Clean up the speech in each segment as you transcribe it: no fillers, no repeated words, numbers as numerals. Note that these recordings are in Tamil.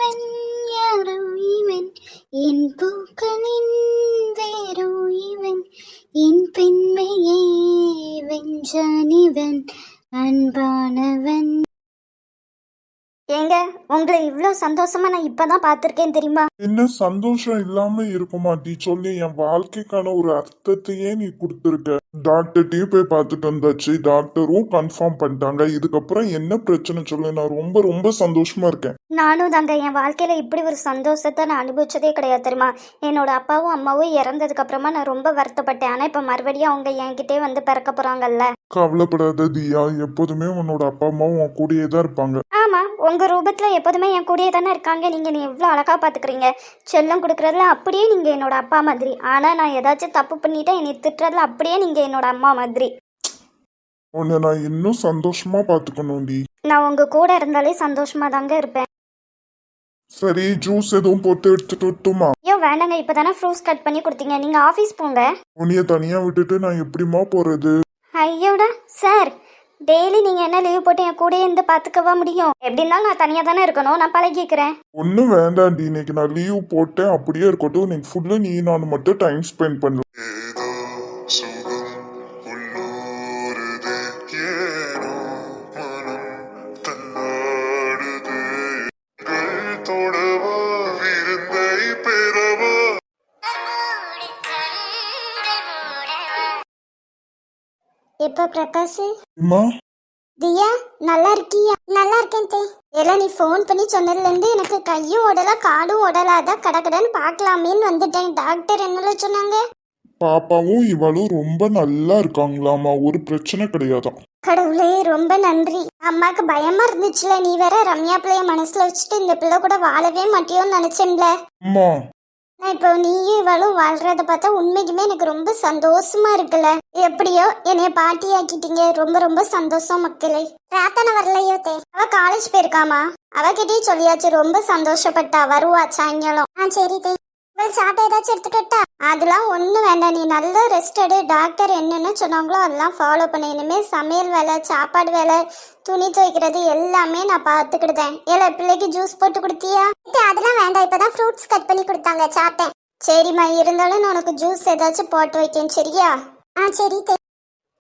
இவன் யாரோ இவன் என் பூக்களின் வேரோ இவன் என் பெண்மையை வென்றான் இவன் அன்பானவன். ஏங்க உங்களை இவ்வளோ சந்தோஷமா நான் இப்பதான் பார்த்துருக்கேன் தெரியுமா? என்ன சந்தோஷம் இல்லாம இருக்குமா டி? சொல்லி என் வாழ்க்கைக்கான ஒரு அர்த்தத்தையே நீ கொடுத்துருக்க. டாக்டர்கிட்டயும் போய் பார்த்துட்டு வந்தாச்சு, டாக்டரும் கன்ஃபார்ம் பண்ணிட்டாங்க. இதுக்கப்புறம் என்ன பிரச்சனை சொல்லு? நான் ரொம்ப ரொம்ப சந்தோஷமா இருக்கேன். நானும் தாங்க என் வாழ்க்கையில இப்படி ஒரு சந்தோஷத்தை நான் அனுபவிச்சதே கிடையாது தெரியுமா? என்னோட அப்பாவும் அம்மாவும் இறந்ததுக்கு அப்புறமா நான் ரொம்ப வருத்தப்பட்டேன். ஆனா இப்ப மறுபடியும் அவங்க என்கிட்டே வந்து பிறக்க போறாங்கல்ல. கவலைப்படாத தியா, எப்போதுமே உன்னோட அப்பா அம்மாவும் உன் கூடயே தான் இருப்பாங்க. ஆமா, உங்க ரூபத்துல எப்போதுமே என் கூடயே தானே இருக்காங்க. நீங்க நீ எவ்வளவு அழகா பாத்துக்கிறீங்க. செல்லம் கொடுக்கறதுல அப்படியே நீங்க என்னோட அப்பா மாதிரி. ஆனா நான் ஏதாச்சும் தப்பு பண்ணிட்டேன் என்னை திட்டுறதுல அப்படியே நீங்க என்னோட அம்மா மாதிரி. உன்னை நான் இன்னும் சந்தோஷமா பாத்துக்கணும்டி. நான் உங்க கூட இருந்தாலே சந்தோஷமா தாங்க இருப்பேன். சரி, ஜூஸ் எதுவும் போட்டு எடுத்துட்டு வரட்டுமா? ஐயோ வேண்டாங்க, இப்பதானே ஃப்ரூட்ஸ் கட் பண்ணி கொடுத்தீங்க. நீங்க ஆபீஸ் போங்க. உன்னைய தனியா விட்டுட்டு நான் எப்படிமா போறது? ஐயோடா சார், டெய்லி நீங்க என்ன லீவ் போட்டு என் கூட இருந்து பாத்துக்கவா முடியும்? எப்படி இருந்தாலும் நான் தனியா தானே இருக்கணும். நான் பழகிக்கிறேன். ஒன்னும் வேண்டாண்டி, இன்னைக்கு நான் லீவ் போட்டேன், அப்படியே இருக்கட்டும். இன்னைக்கு ஃபுல்லா நீ நான் மட்டும் டைம் ஸ்பெண்ட் பண்ணலாம். எப்ப பிரகாஷ்? அம்மா, தியா நல்லா இருக்கியா? நல்லா இருக்கேன் தே. எல்லாம் நீ ஃபோன் பண்ணி சொன்னதுல இருந்து எனக்கு கையும் ஓடல காலும் ஓடல. அதான் கடகடன்னு பார்க்கலாமேன்னு வந்துட்டேன். டாக்டர் என்னல சொன்னாங்க? பாப்பாவும் இவளும் ரொம்ப நல்லா இருக்காங்களாமா, ஒரு பிரச்சனை கிடையாதான். கடவுளே ரொம்ப நன்றி. அம்மாக்கு பயமா இருந்துச்சுல, நீ வேற ரம்யா பிள்ளைய மனசுல வச்சுட்டு இந்த பிள்ளை கூட வாழவே மாட்டியோன்னு நினைச்சேன்ல. அம்மா, நான் இப்போ நீயும் இவளும் வாழ்றத பார்த்தா உண்மைக்குமே எனக்கு ரொம்ப சந்தோஷமா இருக்குல்ல. எப்படியோ என்னைய பாட்டி ஆக்கிட்டீங்க. ரொம்ப ரொம்ப சந்தோஷம் மக்களே. பிரார்த்தனை வரலையோ தே? அவ காலேஜ் போயிருக்காமா, அவகிட்டயே சொல்லியாச்சு. ரொம்ப சந்தோஷப்பட்டா, வருவா சாயங்காலம். சரி தே. சாட்டை ஏதாச்சும் எடுத்துக்கிட்டா? அதெல்லாம் ஒன்றும் வேண்டாம், நீ நல்ல ரெஸ்ட் எடு. டாக்டர் என்னென்ன சொன்னாங்களோ அதெல்லாம் ஃபாலோ பண்ண. இனிமேல் சமையல் வேலை, சாப்பாடு வேலை, துணி துவைக்கிறது எல்லாமே நான் பார்த்துக்கிட்டேன். ஏல பிள்ளைக்கு ஜூஸ் போட்டு கொடுத்தியா? அதெல்லாம் வேண்டாம், இப்பதான் ஃப்ரூட்ஸ் கட் பண்ணி கொடுத்தாங்க, சாப்பிட்டேன். சரிம்மா, இருந்தாலும் நான் உனக்கு ஜூஸ் ஏதாச்சும் போட்டு வைக்கேன் சரியா? சரி தே.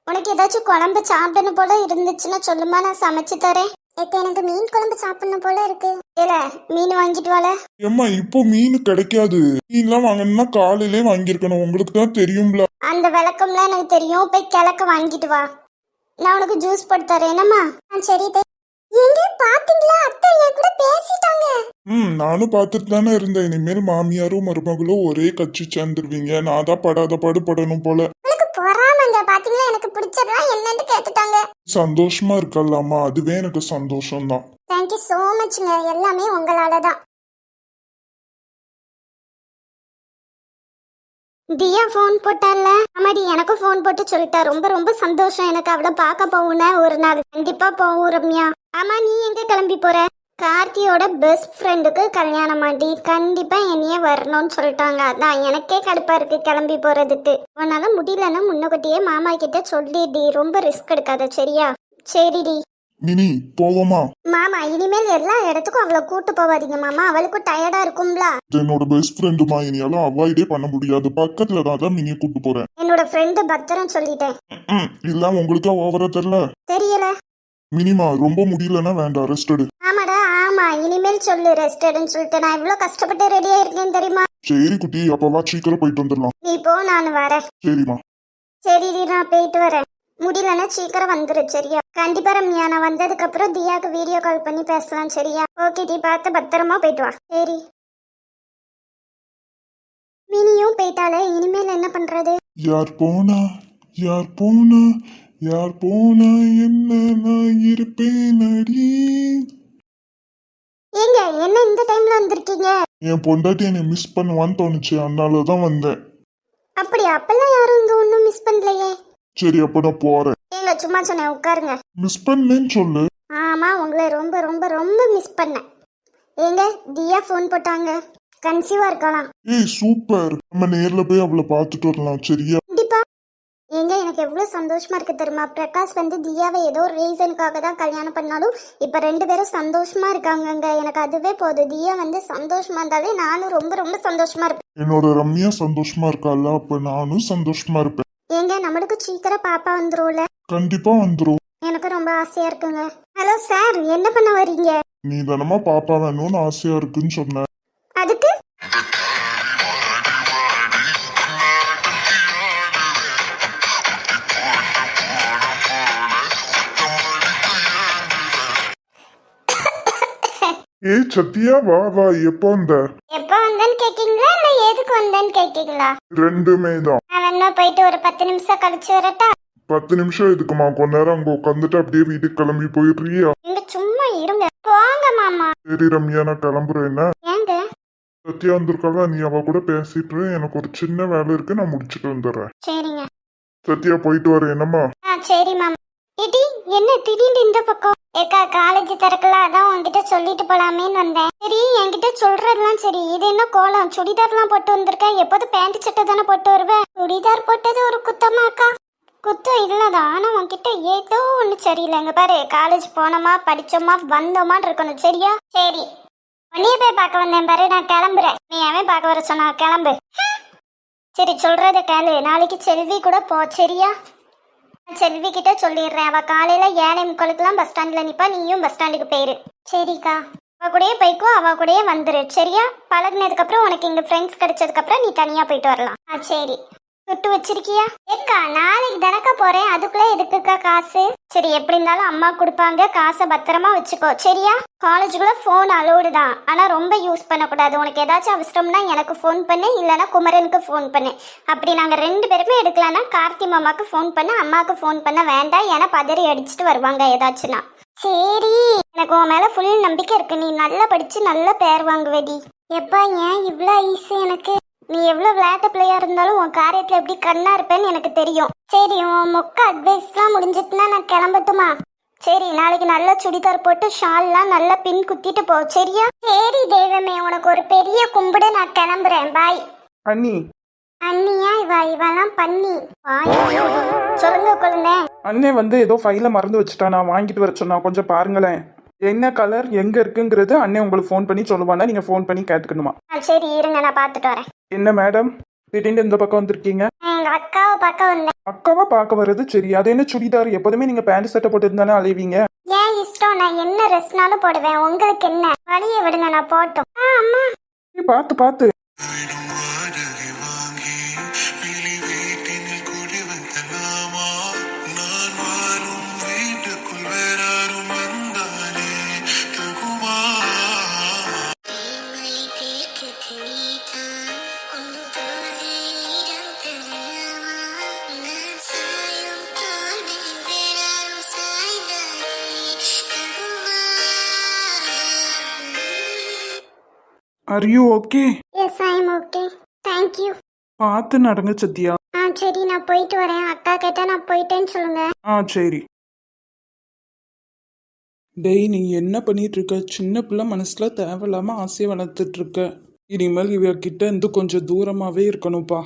உனக்கு ஏதாச்சும் குழம்பு சாப்பிடணும் போல இருந்துச்சுன்னா சொல்லுமா, நான் சமைச்சு தரேன். எனக்கு மீன் குழம்பு சாப்பிடணும் போல இருக்கு. ஏல மீன் வாங்கிட்டு வாழ. ஏம்மா, இப்போ மீன் கிடைக்காது. மீன்லாம் வாங்கணும்னா காலையிலே வாங்கியிருக்கணும், உங்களுக்கு தான் தெரியும்ல. அந்த விளக்கம்லாம் எனக்கு தெரியும். போய் கிழக்க வாங்கிட்டு வா, நான் உனக்கு ஜூஸ் போட்டு தரேன். என்னம்மா? சரி தே. எங்க பாத்தீங்களா, அத்தை என் கூட பேசிட்டாங்க. நானும் பார்த்துட்டு தானே இருந்தேன். இனிமேல் மாமியாரும் மருமகளும் ஒரே கட்சி சேர்ந்துருவீங்க. நான் தான் படாத பாடுபடணும் போல. பொறாமங்க, பாத்தீங்களா எனக்கு பிடிச்சதெல்லாம் என்னன்னு கேட்டுட்டாங்க. சந்தோஷமா இருக்கலாமா, அதுவே எனக்கு சந்தோஷம் தான். தேங்க்யூ சோ மச்ங்க, எல்லாமே உங்களால தான். தியா ஃபோன் போட்டால? ஆமாடி, எனக்கும் ஃபோன் போட்டு சொல்லிட்டா. ரொம்ப ரொம்ப சந்தோஷம். எனக்கு அவளை பார்க்க போகணும் ஒரு நாள். கண்டிப்பா போவோம் ரம்யா. ஆமா, நீ எங்க கிளம்பி போற? கார்த்தியோட பெஸ்ட் ஃப்ரெண்டுக்கு கல்யாணம் ஆண்டி, கண்டிப்பா என்னையே வரணும்னு சொல்லிட்டாங்க. அதான் எனக்கே கடுப்பா இருக்கு கிளம்பி போறதுக்கு. உன்னால முடியலன்னா முன்னகட்டியே மாமா கிட்ட சொல்லிடி. ரொம்ப ரிஸ்க் எடுக்காத சரியா? சரிடி. மினி, போவோமா? மாமா இனிமேல் எல்லா இடத்துக்கும் அவளை கூட்டு போவாதீங்க மாமா, அவளுக்கும் டயர்டா இருக்கும்ல. என்னோட பெஸ்ட் ஃப்ரெண்டுமா, இனியாலும் அவாய்டே பண்ண முடியாது. பக்கத்துல தான் மினியை கூட்டு போறேன். என்னோட ஃப்ரெண்டு பத்திரம் சொல்லிட்டேன். இல்ல உங்களுக்கு ஓவரா தெரியல. மினிமா, ரொம்ப முடியலன்னா வேண்டாம், ரெஸ்ட் எடு. ஆமாடா ஆமா, இனிமேல் சொல்லு ரெஸ்ட் எடுன்னு சொல்லிட்டு. நான் இவ்வளவு கஷ்டப்பட்டு ரெடியா இருக்கேன் தெரியுமா? சரி குட்டி, அப்பவா சீக்கிரம் போயிட்டு வந்துடலாம். நீ போ, நான் வரேன். சரிம்மா. சரிடி, நான் போயிட்டு வரேன். முடியலன்னா சீக்கிரம் வந்துரு சரியா? கண்டிப்பா ரம்யா, நான் வந்ததுக்கு அப்புறம் தியாக்கு வீடியோ கால் பண்ணி பேசலாம் சரியா? ஓகே டி, பார்த்து பத்திரமா போயிட்டு வா. சரி. மினியும் போயிட்டாலே, இனிமேல் என்ன பண்றது? யார் போனா யார் போனா யார் போனா என்ன, நான் இருப்பேன் அடி. ஏங்க என்ன இந்த டைம்ல வந்திருக்கீங்க? என் பொண்டாட்டி என்னை மிஸ் பண்ணுவான்னு தோணுச்சு, அதனாலதான் வந்தேன். அப்படியா? அப்பெல்லாம் யாரும் இங்க ஒன்னும் மிஸ் பண்ணலையே. சரி, அப்ப நான் போறேன். ஏங்க சும்மா சொன்னேன், உட்காருங்க. மிஸ் பண்ணேன்னு சொல்லு. ஆமா, உங்களை ரொம்ப ரொம்ப ரொம்ப மிஸ் பண்ணேன். ஏங்க தியா ஃபோன் போட்டாங்க, கன்சீவா இருக்கலாம். ஏய் சூப்பர், நம்ம நேர்ல போய் அவளை பார்த்துட்டு வரலாம் சரியா? கண்டிப்பா. ஏங்க எனக்கு எவ்வளவு சந்தோஷமா இருக்கு தெரியுமா? பிரகாஷ் வந்து தியாவை ஏதோ ஒரு ரீசனுக்காக தான் கல்யாணம் பண்ணாலும் இப்ப 2 பேரும் சந்தோஷமா இருக்காங்கங்க. எனக்கு அதுவே போதும். தியா வந்து சந்தோஷமா இருந்தாலே நானும் ரொம்ப ரொம்ப சந்தோஷமா இருப்பேன். என்னோட ரம்யா சந்தோஷமா இருக்கால, அப்ப நானும் சந்தோஷமா இருப்பேன். ஏங்க நம்மளுக்கு சீக்கிரம் பாப்பா வந்துரும்ல? கண்டிப்பா வந்துரும். எனக்கு ரொம்ப ஆசையா இருக்குங்க. ஹலோ சார், என்ன பண்ண வரீங்க? நீ தானமா பாப்பா வேணும்னு ஆசையா இருக்குன்னு சொன்ன. அதுக்கு ஏய் சத்யா, வா வா. எப்போ வந்த? எப்ப வந்தேன்னு கேக்கீங்களா இல்ல எதுக்கு வந்தேன்னு கேக்கீங்களா? ரெண்டுமே தான். நான் வேணா போயிட்டு ஒரு 10 நிமிஷம் கழிச்சு வரட்டா? 10 நிமிஷம் எதுக்குமா? கொஞ்ச நேரம் அங்க உட்காந்துட்டு அப்படியே வீட்டுக்கு கிளம்பி போயிடுறியா? நீங்க சும்மா இருங்க. போங்க மாமா. சரி ரம்யா, நான் கிளம்புறேன். என்ன ஏங்க? சத்யா வந்திருக்கால, நீ அவ கூட பேசிட்டு இரு. எனக்கு ஒரு சின்ன வேலை இருக்கு, நான் முடிச்சுட்டு வந்துடுறேன். சரிங்க. சத்யா போயிட்டு வரேன். என்னம்மா? சரி மாமா. ஏடி என்ன திடீர்னு இந்த பக்கம்? ஏக்கா காலேஜ் திறக்கல, அதான் உன்கிட்ட சொல்லிட்டு போலாமேன்னு வந்தேன். சரி என்கிட்ட சொல்றதுலாம் சரி, இது என்ன கோலம்? சுடிதார்லாம் போட்டு வந்திருக்க? எப்போதும் பேண்ட் சட்டை தானே போட்டு வருவேன். சுடிதார் போட்டது ஒரு குத்தமாக்கா? குத்தம் இல்லதான், ஆனா உன்கிட்ட ஏதோ ஒண்ணு சரியில்லைங்க. பாரு, காலேஜ் போனோமா படிச்சோமா வந்தோமான்னு இருக்கணும். சரியா? சரி, உன்னைய போய் பார்க்க வந்தேன் பாரு. நான் கிளம்புறேன். நீ அவன் பார்க்க வர சொன்னா? கிளம்பு. சரி சொல்றத கேளு. நாளைக்கு செல்வி கூட போ. சரியா? செல்வி கிட்ட சொல்லிடுறேன். அவ காலையில 7:45 பஸ் ஸ்டாண்ட்ல நிப்பா. நீயும் பஸ் ஸ்டாண்டுக்கு போயிரு. சரிக்கா? அவ கூடயே போய்க்கோ, அவ கூடயே வந்துரு. சரியா? பழகினதுக்கு அப்புறம் உனக்கு இங்க ஃப்ரெண்ட்ஸ் கிடைச்சதுக்கு அப்புறம் நீ தனியா போயிட்டு வரலாம். சரி. சுட்டு வச்சிருக்கியா? ஏக்கா நாளைக்கு தானக்கா போறேன், அதுக்குள்ள எதுக்குக்கா காசு? சரி எப்படி இருந்தாலும் அம்மா கொடுப்பாங்க, காசை பத்திரமா வச்சுக்கோ. சரியா? காலேஜுக்குள்ள போன் அலோடு தான், ஆனா ரொம்ப யூஸ் பண்ணக்கூடாது. உனக்கு ஏதாச்சும் அவசரம்னா எனக்கு ஃபோன் பண்ணு, இல்லைன்னா குமரனுக்கு ஃபோன் பண்ணு. அப்படி நாங்க 2 பேருமே எடுக்கலன்னா கார்த்தி மாமாக்கு ஃபோன் பண்ண, அம்மாவுக்கு ஃபோன் பண்ண வேண்டாம். ஏன்னா பதறி அடிச்சுட்டு வருவாங்க ஏதாச்சுன்னா. சரி, எனக்கு உன் மேல ஃபுல் நம்பிக்கை இருக்கு. நீ நல்லா படிச்சு நல்ல பேர் வாங்குவேடி. எப்பா ஏன் இவ்வளோ ஈஸி எனக்கு? நீ எவ்வளோ விளையாட்டு பிள்ளையா இருந்தாலும் உன் காரியத்தில் எப்படி கண்ணா இருப்பேன்னு எனக்கு தெரியும். சரி, உன் மொக்க அட்வைஸ்லாம் முடிஞ்சிட்டுனா நான் கிளம்பட்டுமா? சரி, நாளைக்கு நல்ல சுடிதார் போட்டு ஷால்லாம் நல்லா பின் குத்திட்டு போ. சரியா? சரி தெய்வமே, உனக்கு ஒரு பெரிய கும்பிடு. நான் கிளம்புறேன். பாய். அண்ணி. அண்ணியா? இவெல்லாம் பண்ணி சொல்லுங்க குழந்தை. அண்ணே வந்து ஏதோ ஃபைலை மறந்து வச்சுட்டா, நான் வாங்கிட்டு வர சொன்னா. கொஞ்சம் பாருங்களேன், என்ன கலர் எங்க இருக்குங்கிறது அண்ணே உங்களுக்கு ஃபோன் பண்ணி சொல்லுவானா, நீங்க ஃபோன் பண்ணி கேட்டுக்கணுமா? சரி இருங்க, நான் பார்த்துட்டு வரேன். என்ன மேடம் திடீர்னு இந்த பக்கம் வந்திருக்கீங்க? எங்க அக்காவை பார்க்க வந்தேன். அக்காவை பார்க்க வர்றது சரி, அது என்ன சுடிதார்? எப்போதுமே நீங்க பேண்ட் சட்டை போட்டு இருந்தானே அலைவீங்க. ஏன் இஷ்டம், நான் என்ன ரெஸ்ட்னாலும் போடுவேன். உங்களுக்கு என்ன? வழியை விடுங்க, நான் போட்டோம். அம்மா பார்த்து பார்த்து. Are you okay? Yes, I am okay. Thank you. பார்த்து நடங்க சத்யா. சரி, நான் போயிட்டு வரேன். அக்கா கேட்டா நான் போயிட்டேன்னு சொல்லுங்க. சரி. டேய், நீ என்ன பண்ணிட்டு இருக்க? சின்ன பிள்ளை மனசுல தேவையில்லாம ஆசையை வளர்த்துட்டு இருக்க. இனிமேல் இவகிட்ட இருந்து கொஞ்சம் தூரமாவே இருக்கணும்ப்பா.